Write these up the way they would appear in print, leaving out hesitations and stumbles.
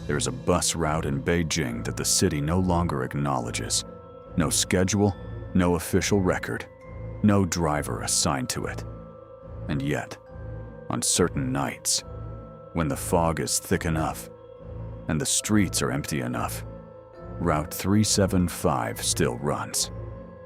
There's a bus route in Beijing that the city no longer acknowledges. No schedule, no official record, no driver assigned to it. And yet, on certain nights, when the fog is thick enough and the streets are empty enough, Route 375 still runs.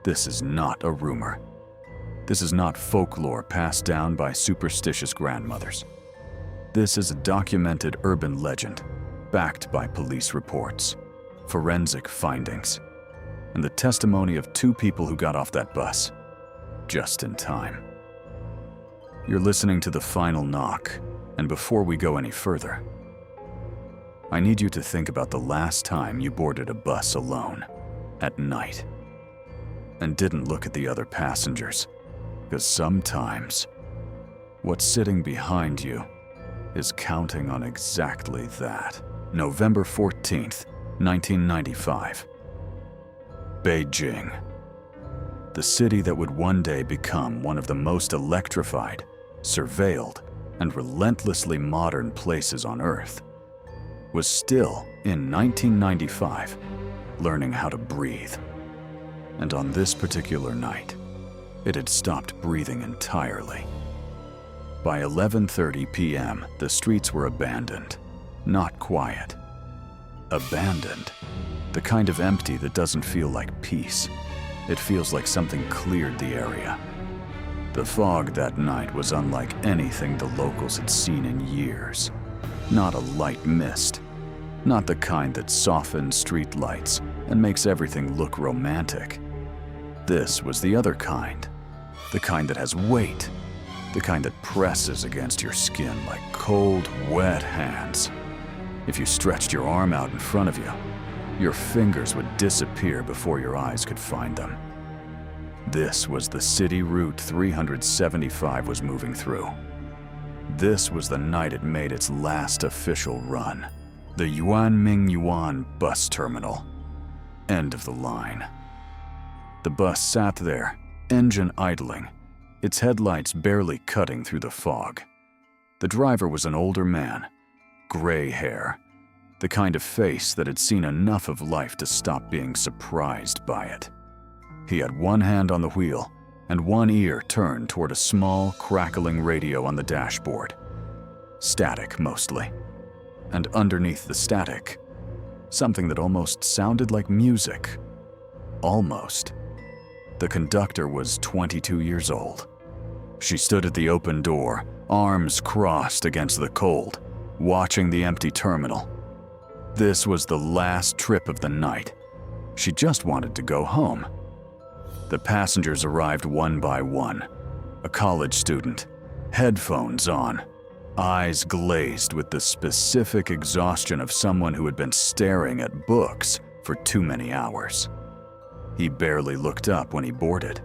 This is not a rumor. This is not folklore passed down by superstitious grandmothers. This is a documented urban legend, backed by police reports, forensic findings, and the testimony of 2 people who got off that bus just in time. You're listening to The Final Knock, and before we go any further, I need you to think about the last time you boarded a bus alone, at night, and didn't look at the other passengers, because sometimes what's sitting behind you is counting on exactly that. November 14th, 1995. Beijing. The city that would one day become one of the most electrified, surveilled, and relentlessly modern places on Earth, was still, in 1995, learning how to breathe. And on this particular night, it had stopped breathing entirely. By 11:30 p.m., the streets were abandoned, not quiet. Abandoned. The kind of empty that doesn't feel like peace. It feels like something cleared the area. The fog that night was unlike anything the locals had seen in years. Not a light mist. Not the kind that softens street lights and makes everything look romantic. This was the other kind. The kind that has weight. The kind that presses against your skin like cold, wet hands. If you stretched your arm out in front of you, your fingers would disappear before your eyes could find them. This was the city Route 375 was moving through. This was the night it made its last official run. The Yuanmingyuan bus terminal. End of the line. The bus sat there, engine idling, its headlights barely cutting through the fog. The driver was an older man, gray hair, the kind of face that had seen enough of life to stop being surprised by it. He had one hand on the wheel and one ear turned toward a small, crackling radio on the dashboard. Static, mostly. And underneath the static, something that almost sounded like music. Almost. The conductor was 22 years old. She stood at the open door, arms crossed against the cold, watching the empty terminal. This was the last trip of the night. She just wanted to go home. The passengers arrived one by one. A college student, headphones on, eyes glazed with the specific exhaustion of someone who had been staring at books for too many hours. He barely looked up when he boarded.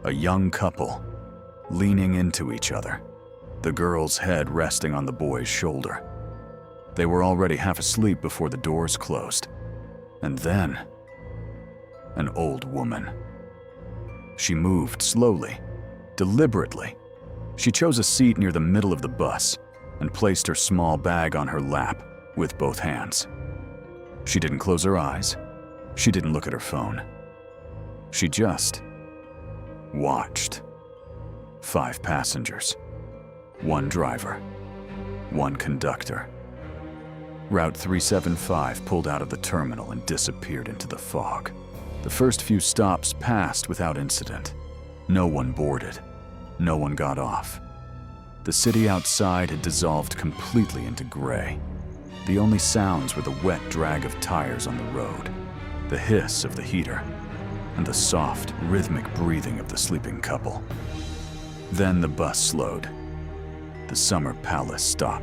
A young couple, leaning into each other, the girl's head resting on the boy's shoulder. They were already half asleep before the doors closed. And then, an old woman. She moved slowly, deliberately. She chose a seat near the middle of the bus and placed her small bag on her lap with both hands. She didn't close her eyes. She didn't look at her phone. She just watched. 5 passengers, 1 driver, 1 conductor. Route 375 pulled out of the terminal and disappeared into the fog. The first few stops passed without incident. No one boarded. No one got off. The city outside had dissolved completely into gray. The only sounds were the wet drag of tires on the road, the hiss of the heater, and the soft, rhythmic breathing of the sleeping couple. Then the bus slowed. The Summer Palace stop.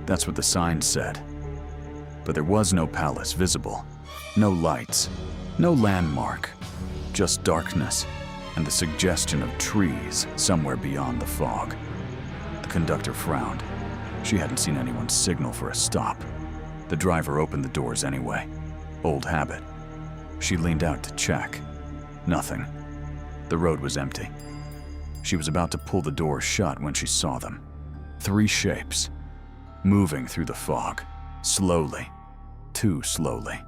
That's what the sign said. But there was no palace visible. No lights. No landmark. Just darkness and the suggestion of trees somewhere beyond the fog. The conductor frowned. She hadn't seen anyone signal for a stop. The driver opened the doors anyway. Old habit. She leaned out to check. Nothing. The road was empty. She was about to pull the door shut when she saw them. 3 shapes, moving through the fog, slowly, too slowly.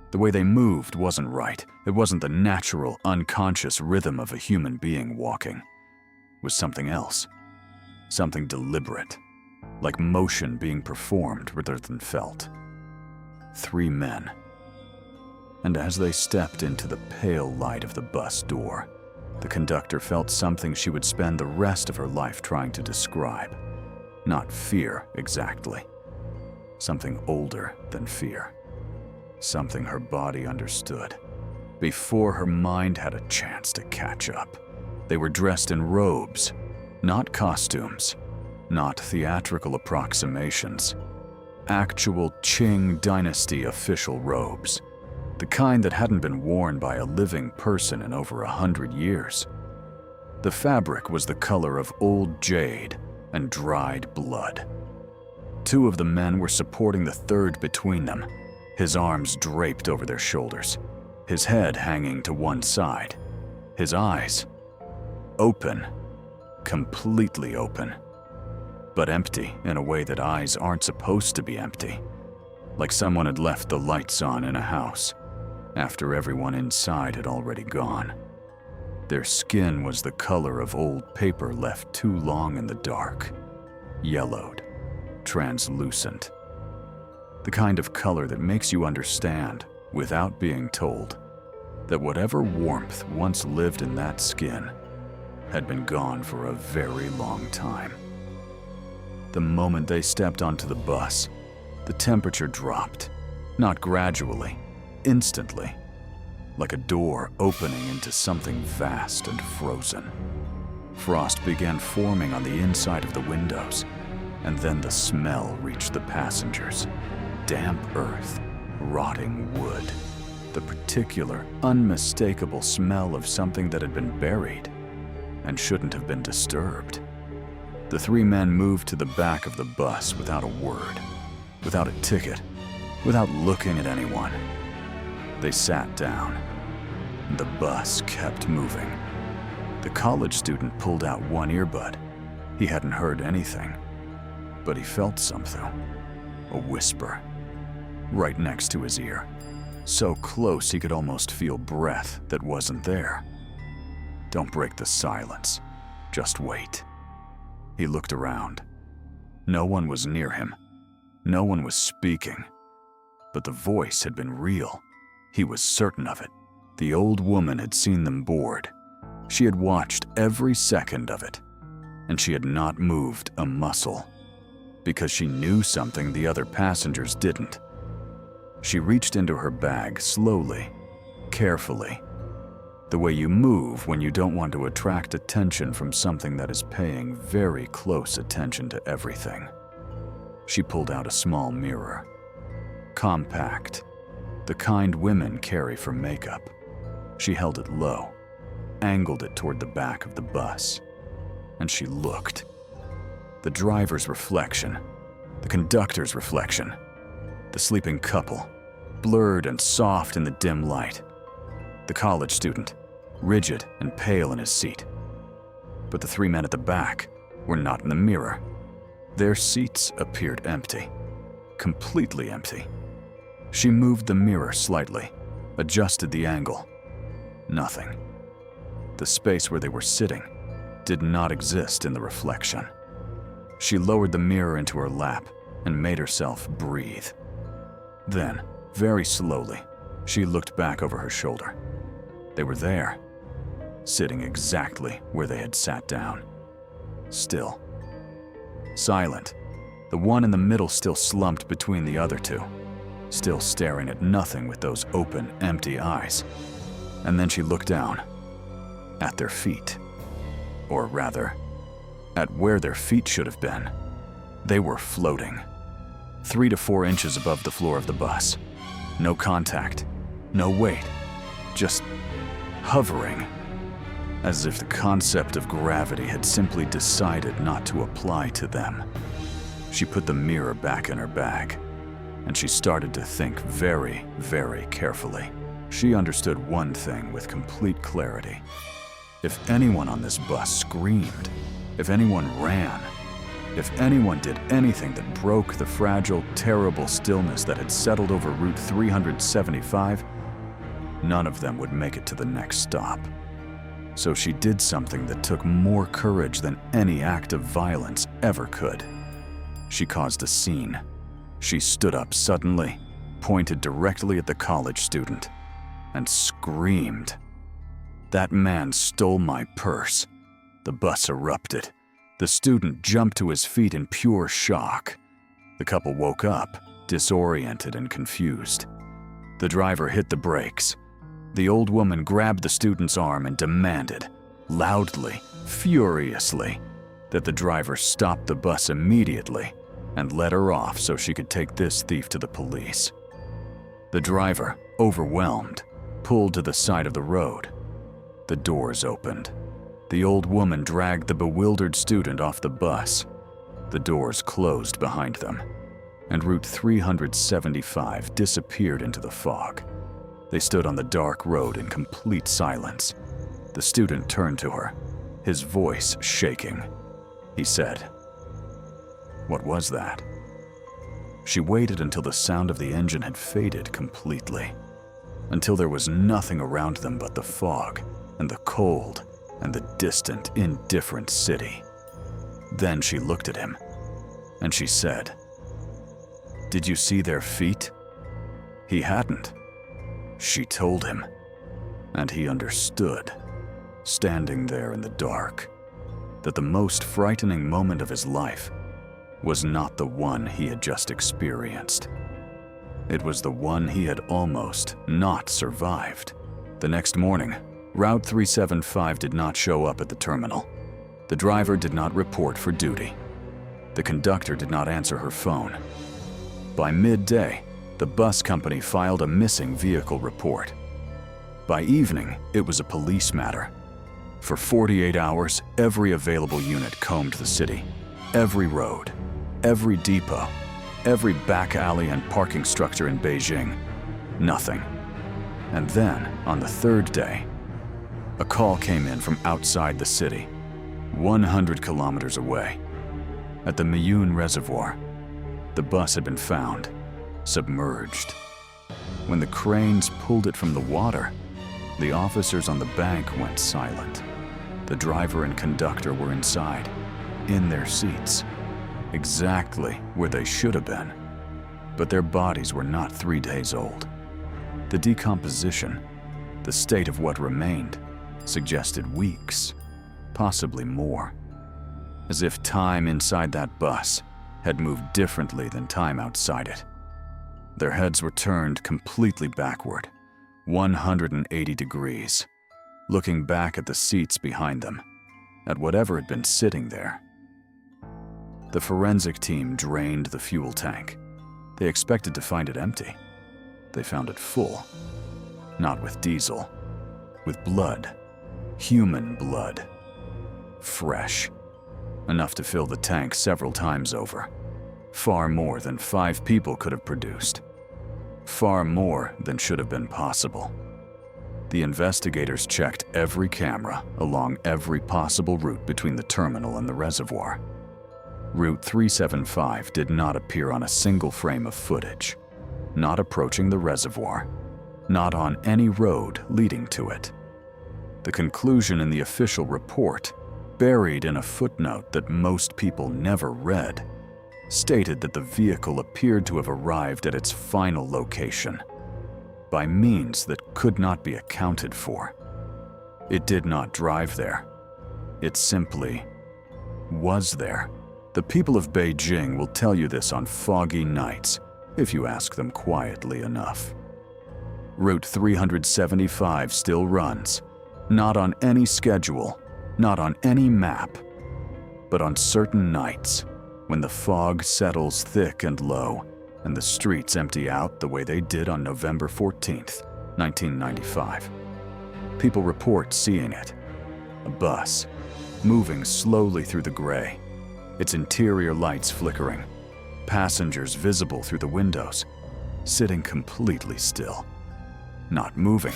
The way they moved wasn't right. It wasn't the natural, unconscious rhythm of a human being walking. It was something else. Something deliberate, like motion being performed rather than felt. 3 men. And as they stepped into the pale light of the bus door, the conductor felt something she would spend the rest of her life trying to describe. Not fear, exactly. Something older than fear. Something her body understood, before her mind had a chance to catch up. They were dressed in robes, not costumes, not theatrical approximations. Actual Qing dynasty official robes. The kind that hadn't been worn by a living person in over 100 years. The fabric was the color of old jade and dried blood. 2 of the men were supporting the third between them, his arms draped over their shoulders, his head hanging to one side, his eyes open, completely open, but empty in a way that eyes aren't supposed to be empty, like someone had left the lights on in a house after everyone inside had already gone. Their skin was the color of old paper left too long in the dark, yellowed, translucent. The kind of color that makes you understand, without being told, that whatever warmth once lived in that skin had been gone for a very long time. The moment they stepped onto the bus, the temperature dropped, not gradually, instantly, like a door opening into something vast and frozen. Frost began forming on the inside of the windows, and then the smell reached the passengers. Damp earth, rotting wood, the particular, unmistakable smell of something that had been buried and shouldn't have been disturbed. The 3 men moved to the back of the bus without a word, without a ticket, without looking at anyone. They sat down, and the bus kept moving. The college student pulled out one earbud. He hadn't heard anything, but he felt something, a whisper, right next to his ear, so close he could almost feel breath that wasn't there. Don't break the silence, just wait. He looked around. No one was near him. No one was speaking. But the voice had been real. He was certain of it. The old woman had seen them board. She had watched every second of it, and she had not moved a muscle, because she knew something the other passengers didn't. She reached into her bag slowly, carefully, the way you move when you don't want to attract attention from something that is paying very close attention to everything. She pulled out a small mirror, compact, the kind women carry for makeup. She held it low, angled it toward the back of the bus, and she looked. The driver's reflection, the conductor's reflection, the sleeping couple, blurred and soft in the dim light. The college student, rigid and pale in his seat. But the 3 men at the back were not in the mirror. Their seats appeared empty, completely empty. She moved the mirror slightly, adjusted the angle. Nothing. The space where they were sitting did not exist in the reflection. She lowered the mirror into her lap and made herself breathe. Then, very slowly, she looked back over her shoulder. They were there, sitting exactly where they had sat down. Still. Silent. The one in the middle still slumped between the other 2, still staring at nothing with those open, empty eyes. And then she looked down, at their feet. Or rather, at where their feet should have been. They were floating, 3 to 4 inches above the floor of the bus. No contact, no weight, just hovering, as if the concept of gravity had simply decided not to apply to them. She put the mirror back in her bag, and she started to think very, very carefully. She understood one thing with complete clarity. If anyone on this bus screamed, if anyone ran, If anyone did anything that broke the fragile, terrible stillness that had settled over Route 375, none of them would make it to the next stop. So she did something that took more courage than any act of violence ever could. She caused a scene. She stood up suddenly, pointed directly at the college student, and screamed. "That man stole my purse." The bus erupted. The student jumped to his feet in pure shock. The couple woke up, disoriented and confused. The driver hit the brakes. The old woman grabbed the student's arm and demanded, loudly, furiously, that the driver stop the bus immediately and let her off so she could take this thief to the police. The driver, overwhelmed, pulled to the side of the road. The doors opened. The old woman dragged the bewildered student off the bus. The doors closed behind them, and Route 375 disappeared into the fog. They stood on the dark road in complete silence. The student turned to her, his voice shaking. He said, "What was that?" She waited until the sound of the engine had faded completely, until there was nothing around them but the fog and the cold and the distant, indifferent city. Then she looked at him, and she said, "Did you see their feet?" He hadn't. She told him, and he understood, standing there in the dark, that the most frightening moment of his life was not the one he had just experienced. It was the one he had almost not survived. The next morning, Route 375 did not show up at the terminal. The driver did not report for duty. The conductor did not answer her phone. By midday, the bus company filed a missing vehicle report. By evening, it was a police matter. For 48 hours, every available unit combed the city. Every road, every depot, every back alley and parking structure in Beijing. Nothing. And then, on the third day, a call came in from outside the city, 100 kilometers away. At the Miyun Reservoir, the bus had been found, submerged. When the cranes pulled it from the water, the officers on the bank went silent. The driver and conductor were inside, in their seats, exactly where they should have been. But their bodies were not 3 days old. The decomposition, the state of what remained, suggested weeks, possibly more. As if time inside that bus had moved differently than time outside it. Their heads were turned completely backward, 180 degrees, looking back at the seats behind them, at whatever had been sitting there. The forensic team drained the fuel tank. They expected to find it empty. They found it full, not with diesel, with blood, human blood, fresh, enough to fill the tank several times over. Far more than 5 people could have produced. Far more than should have been possible. The investigators checked every camera along every possible route between the terminal and the reservoir. Route 375 did not appear on a single frame of footage, not approaching the reservoir, not on any road leading to it. The conclusion in the official report, buried in a footnote that most people never read, stated that the vehicle appeared to have arrived at its final location by means that could not be accounted for. It did not drive there. It simply was there. The people of Beijing will tell you this on foggy nights if you ask them quietly enough. Route 375 still runs, not on any schedule, not on any map, but on certain nights when the fog settles thick and low and the streets empty out the way they did on November 14th, 1995. People report seeing it. A bus, moving slowly through the gray, its interior lights flickering, passengers visible through the windows, sitting completely still, not moving,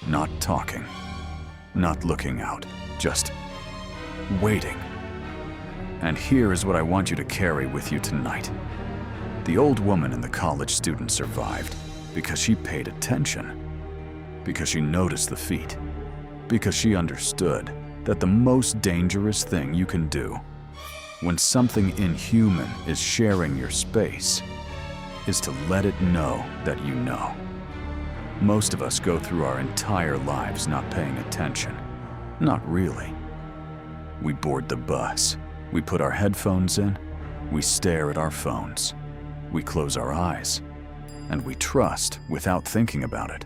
not talking, not looking out, just waiting. And here is what I want you to carry with you tonight. The old woman and the college student survived because she paid attention, because she noticed the feet, because she understood that the most dangerous thing you can do when something inhuman is sharing your space is to let it know that you know. Most of us go through our entire lives not paying attention. Not really. We board the bus. We put our headphones in. We stare at our phones. We close our eyes. And we trust, without thinking about it,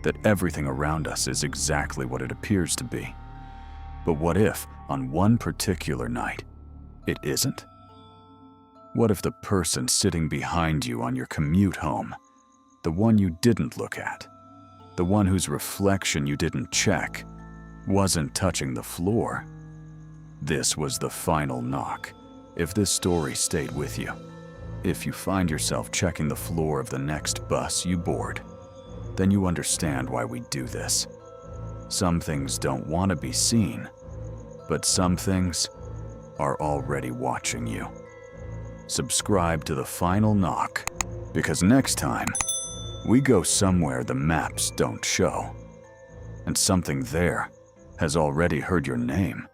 that everything around us is exactly what it appears to be. But what if, on one particular night, it isn't? What if the person sitting behind you on your commute home, the one you didn't look at, the one whose reflection you didn't check, wasn't touching the floor? This was the final knock. If this story stayed with you, if you find yourself checking the floor of the next bus you board, then you understand why we do this. Some things don't want to be seen, but some things are already watching you. Subscribe to The Final Knock, because next time, we go somewhere the maps don't show, and something there has already heard your name.